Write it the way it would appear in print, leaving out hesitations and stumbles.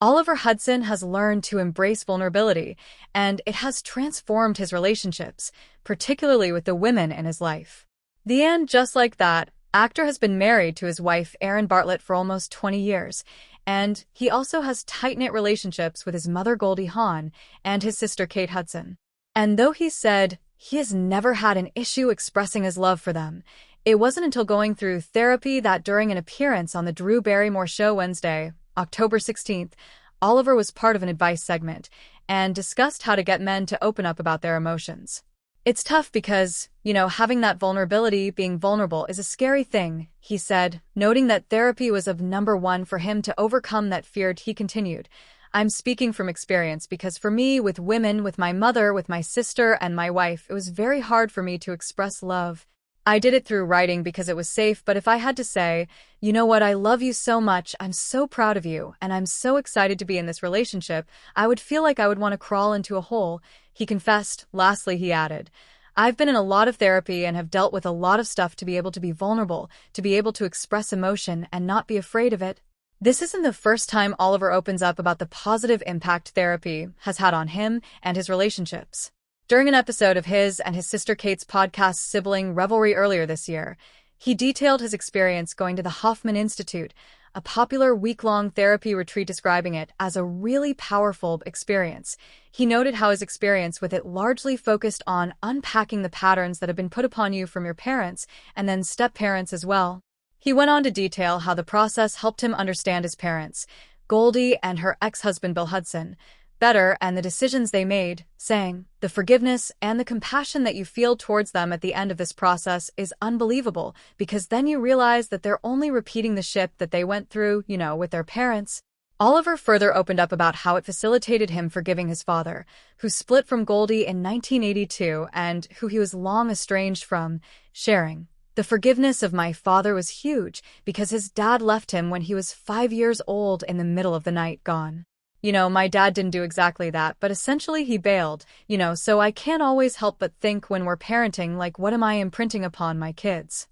Oliver Hudson has learned to embrace vulnerability, and it has transformed his relationships, particularly with the women in his life. The end, just like that, actor has been married to his wife, Erin Bartlett, for almost 20 years, and he also has tight-knit relationships with his mother, Goldie Hawn, and his sister, Kate Hudson. And though he said he has never had an issue expressing his love for them, it wasn't until going through therapy that during an appearance on the Drew Barrymore Show Wednesday, October 16th, Oliver was part of an advice segment and discussed how to get men to open up about their emotions. It's tough because, having that vulnerability, being vulnerable, is a scary thing, he said, noting that therapy was of number one for him to overcome that fear. He continued, I'm speaking from experience because for me, with women, with my mother, with my sister, and my wife, it was very hard for me to express love. I did it through writing because it was safe, but if I had to say, you know what, I love you so much, I'm so proud of you, and I'm so excited to be in this relationship, I would feel like I would want to crawl into a hole, he confessed. Lastly, he added, I've been in a lot of therapy and have dealt with a lot of stuff to be able to be vulnerable, to be able to express emotion and not be afraid of it. This isn't the first time Oliver opens up about the positive impact therapy has had on him and his relationships. During an episode of his and his sister Kate's podcast Sibling Revelry earlier this year, he detailed his experience going to the Hoffman Institute, a popular week-long therapy retreat, describing it as a really powerful experience. He noted how his experience with it largely focused on unpacking the patterns that have been put upon you from your parents and then step-parents as well. He went on to detail how the process helped him understand his parents, Goldie and her ex-husband Bill Hudson, better, and the decisions they made, saying, the forgiveness and the compassion that you feel towards them at the end of this process is unbelievable, because then you realize that they're only repeating the shit that they went through, with their parents. Oliver further opened up about how it facilitated him forgiving his father, who split from Goldie in 1982 and who he was long estranged from, sharing, the forgiveness of my father was huge because his dad left him when he was 5 years old in the middle of the night, gone. My dad didn't do exactly that, but essentially he bailed, so I can't always help but think when we're parenting, like, what am I imprinting upon my kids?